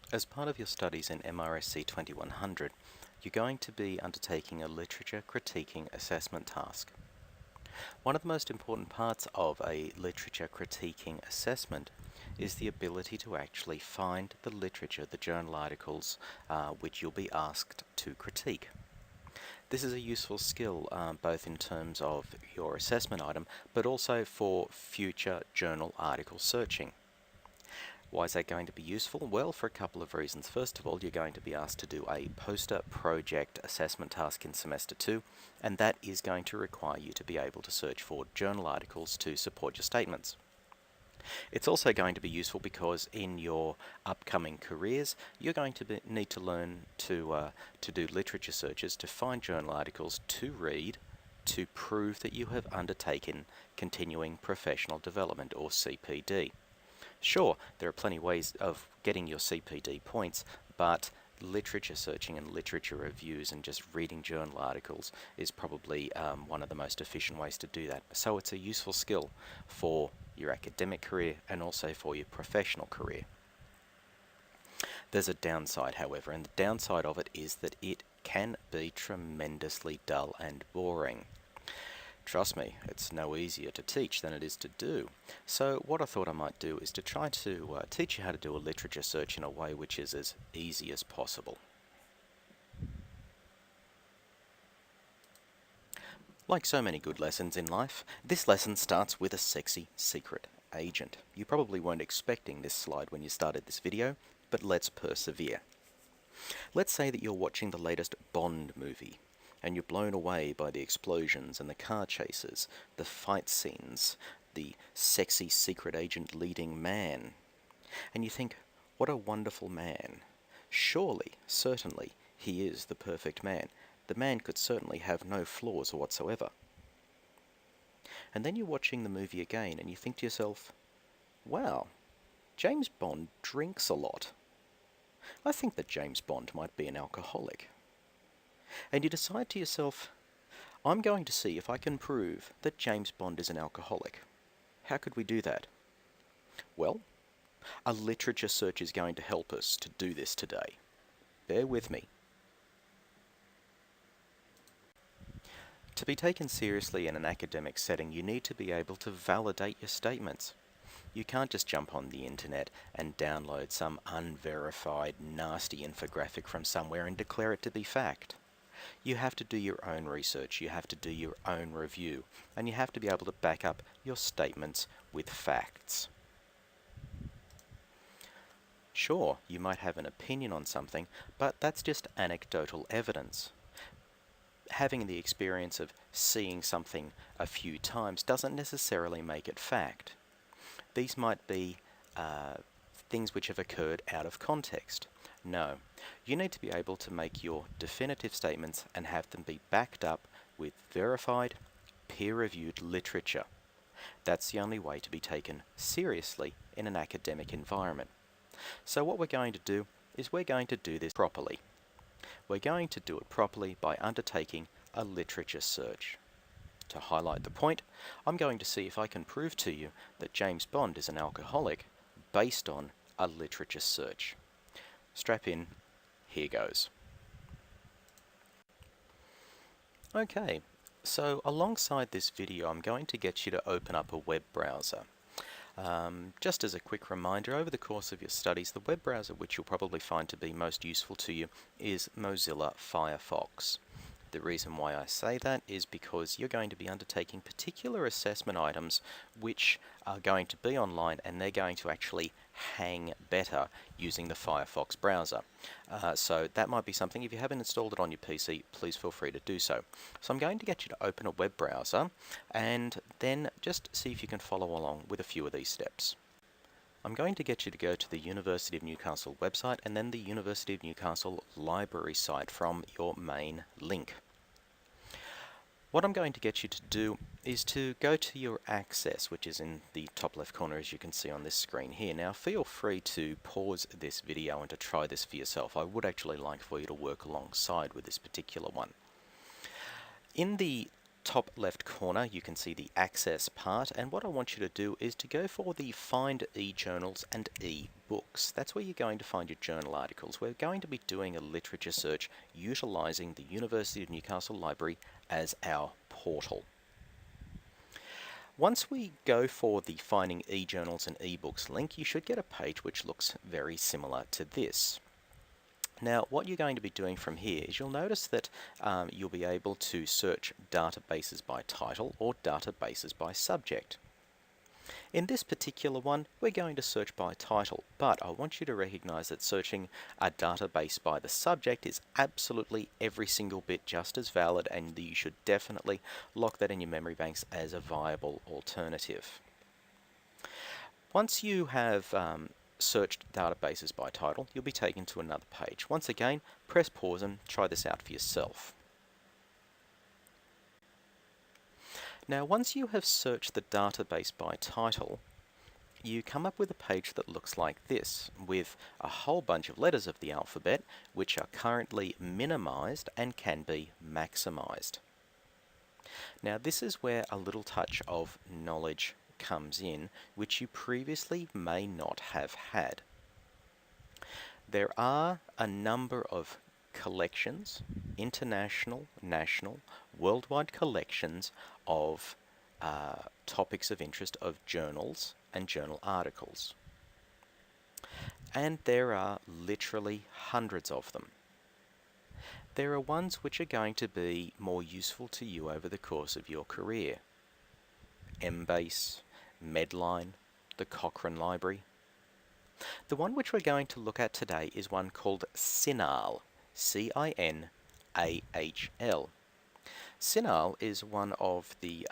As part of your studies in MRSC 2100, you're going to be undertaking a literature critiquing assessment task. One of the most important parts of a literature critiquing assessment is the ability to actually find the literature, the journal articles, which you'll be asked to critique. This is a useful skill both in terms of your assessment item, but also for future journal article searching. Why is that going to be useful? Well, for a couple of reasons. First of all, you're going to be asked to do a poster project assessment task in semester 2, and that is going to require you to be able to search for journal articles to support your statements. It's also going to be useful because in your upcoming careers, you're going to need to learn to do literature searches to find journal articles to read to prove that you have undertaken continuing professional development, or CPD. Sure, there are plenty of ways of getting your CPD points, but literature searching and literature reviews and just reading journal articles is probably one of the most efficient ways to do that. So it's a useful skill for your academic career and also for your professional career. There's a downside, however, and the downside of it is that it can be tremendously dull and boring. Trust me, it's no easier to teach than it is to do. So what I thought I might do is to try to teach you how to do a literature search in a way which is as easy as possible. Like so many good lessons in life, this lesson starts with a sexy secret agent. You probably weren't expecting this slide when you started this video, but let's persevere. Let's say that you're watching the latest Bond movie, and you're blown away by the explosions and the car chases, the fight scenes, the sexy secret agent leading man. And you think, what a wonderful man. Surely, certainly, he is the perfect man. The man could certainly have no flaws whatsoever. And then you're watching the movie again and you think to yourself, wow, James Bond drinks a lot. I think that James Bond might be an alcoholic. And you decide to yourself, I'm going to see if I can prove that James Bond is an alcoholic. How could we do that? Well, a literature search is going to help us to do this today. Bear with me. To be taken seriously in an academic setting, you need to be able to validate your statements. You can't just jump on the internet and download some unverified, nasty infographic from somewhere and declare it to be fact. You have to do your own research, you have to do your own review, and you have to be able to back up your statements with facts. Sure, you might have an opinion on something, but that's just anecdotal evidence. Having the experience of seeing something a few times doesn't necessarily make it fact. These might be things which have occurred out of context. No, you need to be able to make your definitive statements and have them be backed up with verified, peer-reviewed literature. That's the only way to be taken seriously in an academic environment. So what we're going to do is we're going to do this properly. We're going to do it properly by undertaking a literature search. To highlight the point, I'm going to see if I can prove to you that James Bond is an alcoholic based on a literature search. Strap in, here goes. Okay, so alongside this video I'm going to get you to open up a web browser. Just as a quick reminder, over the course of your studies, the web browser which you'll probably find to be most useful to you is Mozilla Firefox. The reason why I say that is because you're going to be undertaking particular assessment items which are going to be online, and they're going to actually hang better using the Firefox browser. So that might be something. If you haven't installed it on your PC, please feel free to do so. So I'm going to get you to open a web browser and then just see if you can follow along with a few of these steps. I'm going to get you to go to the University of Newcastle website and then the University of Newcastle library site from your main link. What I'm going to get you to do is to go to your access, which is in the top left corner as you can see on this screen here. Now feel free to pause this video and to try this for yourself. I would actually like for you to work alongside with this particular one. In the top left corner you can see the access part, and what I want you to do is to go for the Find e-journals and books, that's where you're going to find your journal articles. We're going to be doing a literature search utilising the University of Newcastle Library as our portal. Once we go for the Finding e-journals and e-books link, you should get a page which looks very similar to this. Now, what you're going to be doing from here is you'll notice that you'll be able to search databases by title or databases by subject. In this particular one, we're going to search by title, but I want you to recognize that searching a database by the subject is absolutely every single bit just as valid, and you should definitely lock that in your memory banks as a viable alternative. Once you have searched databases by title, you'll be taken to another page. Once again, press pause and try this out for yourself. Now, once you have searched the database by title, you come up with a page that looks like this, with a whole bunch of letters of the alphabet which are currently minimized and can be maximized. Now, this is where a little touch of knowledge comes in, which you previously may not have had. There are a number of collections, international, national, worldwide collections of topics of interest of journals and journal articles. And there are literally hundreds of them. There are ones which are going to be more useful to you over the course of your career. Embase, Medline, the Cochrane Library. The one which we're going to look at today is one called cinahl, C-I-N-A-H-L. Cinahl is one of the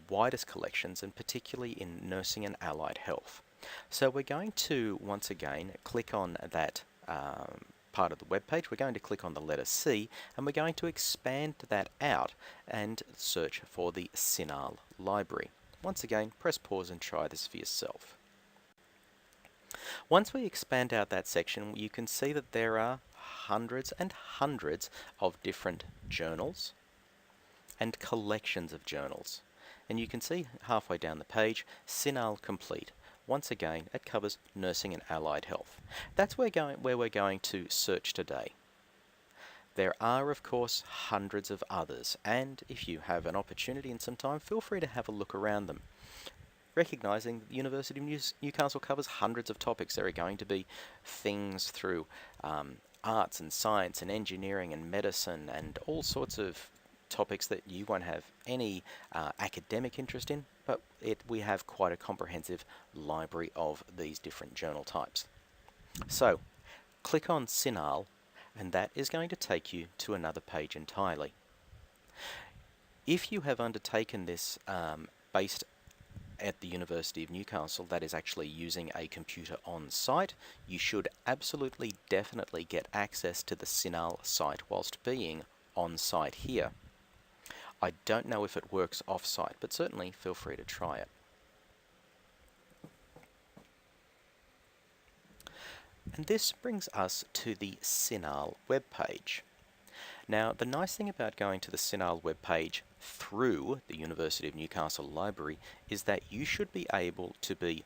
widest collections, and particularly in nursing and allied health. So we're going to, once again, click on that part of the web page. We're going to click on the letter C, and we're going to expand that out and search for the cinahl library. Once again, press pause and try this for yourself. Once we expand out that section, you can see that there are hundreds and hundreds of different journals and collections of journals. And you can see halfway down the page, cinahl complete. Once again, it covers nursing and allied health. That's where we're going to search today. There are, of course, hundreds of others, and if you have an opportunity and some time, feel free to have a look around them. Recognising the University of Newcastle covers hundreds of topics. There are going to be things through arts and science and engineering and medicine and all sorts of topics that you won't have any academic interest in, but we have quite a comprehensive library of these different journal types. So, click on cinahl, and that is going to take you to another page entirely. If you have undertaken this based at the University of Newcastle, that is actually using a computer on site, you should absolutely definitely get access to the cinahl site whilst being on site here. I don't know if it works off-site, but certainly feel free to try it. And this brings us to the cinahl webpage. Now, the nice thing about going to the cinahl webpage through the University of Newcastle Library is that you should be able to be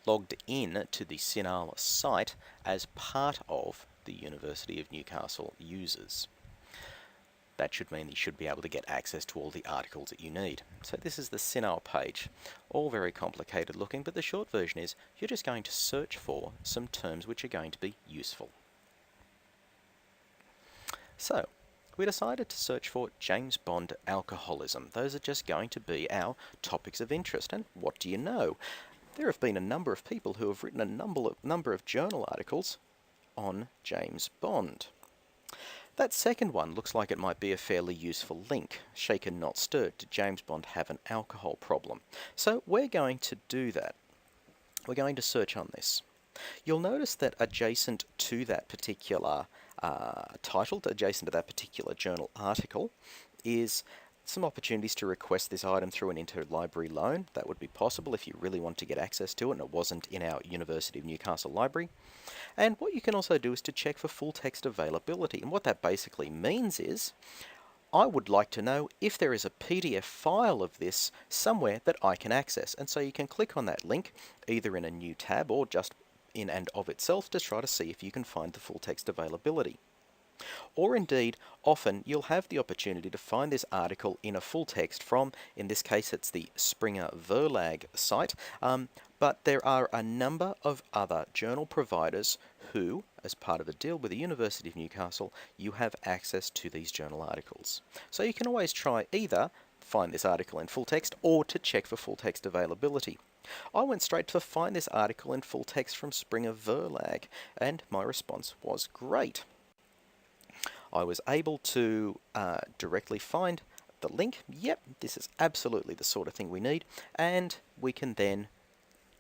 logged in to the cinahl site as part of the University of Newcastle users. That should mean that you should be able to get access to all the articles that you need. So this is the cinahl page. All very complicated looking, but the short version is you're just going to search for some terms which are going to be useful. So, we decided to search for James Bond alcoholism. Those are just going to be our topics of interest. And what do you know? There have been a number of people who have written a number of journal articles on James Bond. That second one looks like it might be a fairly useful link. Shaken not stirred. Did James Bond have an alcohol problem? So we're going to do that. We're going to search on this. You'll notice that adjacent to that particular title, adjacent to that particular journal article, is some opportunities to request this item through an interlibrary loan. That would be possible if you really want to get access to it and it wasn't in our University of Newcastle library. And what you can also do is to check for full text availability. And what that basically means is, I would like to know if there is a PDF file of this somewhere that I can access. And so you can click on that link, either in a new tab or just in and of itself, to try to see if you can find the full text availability. Or indeed, often you'll have the opportunity to find this article in a full text from, in this case it's the Springer Verlag site, but there are a number of other journal providers who, as part of a deal with the University of Newcastle, you have access to these journal articles. So you can always try either find this article in full text or to check for full text availability. I went straight to find this article in full text from Springer Verlag, and my response was great. I was able to directly find the link. Yep, this is absolutely the sort of thing we need, and we can then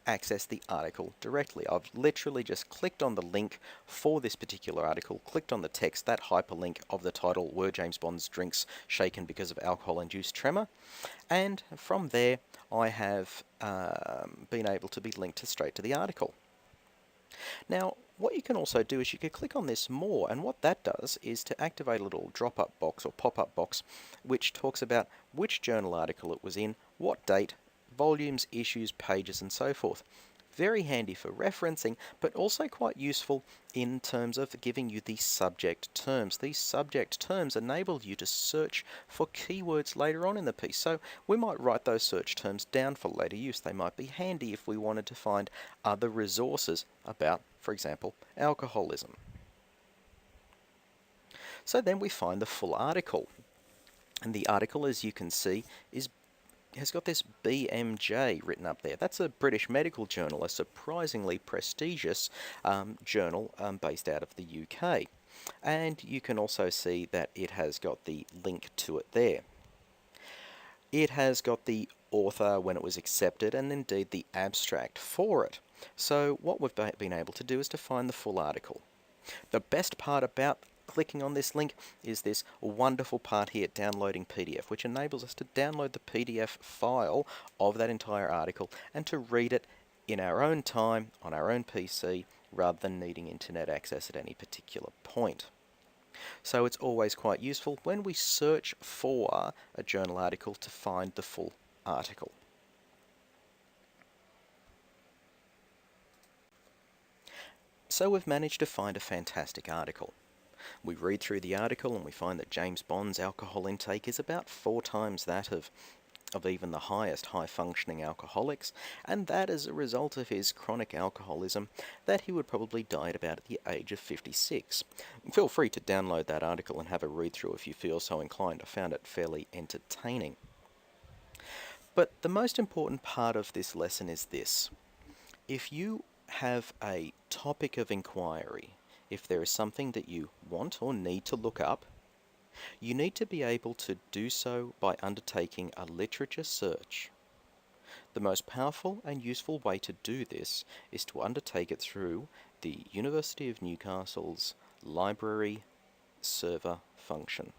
access the article directly. I've literally just clicked on the link for this particular article, clicked on the text, that hyperlink of the title, Were James Bond's Drinks Shaken Because of Alcohol-Induced Tremor? And from there I have been able to be linked straight to the article. Now, what you can also do is you could click on this more, and what that does is to activate a little drop-up box or pop-up box which talks about which journal article it was in, what date, volumes, issues, pages, and so forth. Very handy for referencing, but also quite useful in terms of giving you the subject terms. These subject terms enable you to search for keywords later on in the piece. So we might write those search terms down for later use. They might be handy if we wanted to find other resources about, for example, alcoholism. So then we find the full article. And the article, as you can see, has got this BMJ written up there. That's a British medical journal, a surprisingly prestigious journal based out of the UK. And you can also see that it has got the link to it there. It has got the author, when it was accepted, and indeed the abstract for it. So what we've been able to do is to find the full article. The best part about clicking on this link is this wonderful part here, downloading PDF, which enables us to download the PDF file of that entire article and to read it in our own time on our own PC rather than needing internet access at any particular point. So it's always quite useful when we search for a journal article to find the full article. So we've managed to find a fantastic article. We read through the article and we find that James Bond's alcohol intake is about 4 times that of even the highest high-functioning alcoholics, and that as a result of his chronic alcoholism that he would probably die at about the age of 56. Feel free to download that article and have a read through if you feel so inclined. I found it fairly entertaining. But the most important part of this lesson is this. If you have a topic of inquiry, if there is something that you want or need to look up, you need to be able to do so by undertaking a literature search. The most powerful and useful way to do this is to undertake it through the University of Newcastle's library server function.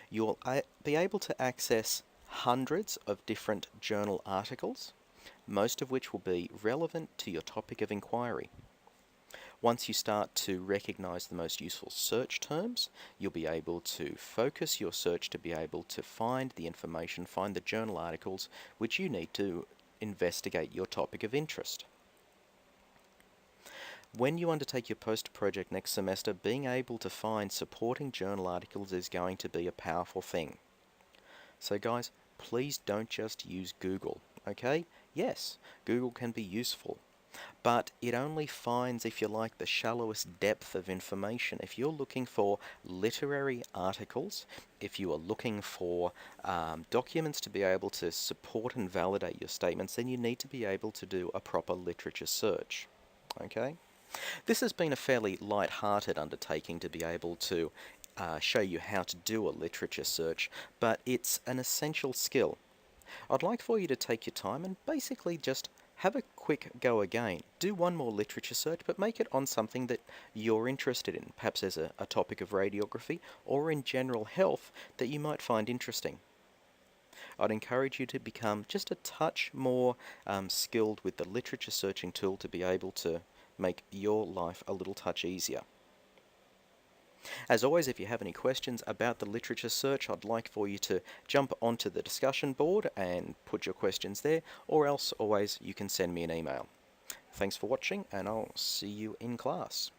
You'll be able to access hundreds of different journal articles, most of which will be relevant to your topic of inquiry. Once you start to recognize the most useful search terms, you'll be able to focus your search to be able to find the information, find the journal articles which you need to investigate your topic of interest. When you undertake your poster project next semester, being able to find supporting journal articles is going to be a powerful thing. So guys, please don't just use Google, okay? Yes, Google can be useful, but it only finds, if you like, the shallowest depth of information. If you're looking for literary articles, if you are looking for documents to be able to support and validate your statements, then you need to be able to do a proper literature search. Okay? This has been a fairly light-hearted undertaking to be able to show you how to do a literature search, but it's an essential skill. I'd like for you to take your time and basically just have a quick go again. Do one more literature search, but make it on something that you're interested in, perhaps as a topic of radiography or in general health that you might find interesting. I'd encourage you to become just a touch more skilled with the literature searching tool to be able to make your life a little touch easier. As always, if you have any questions about the literature search, I'd like for you to jump onto the discussion board and put your questions there, or else always you can send me an email. Thanks for watching, and I'll see you in class.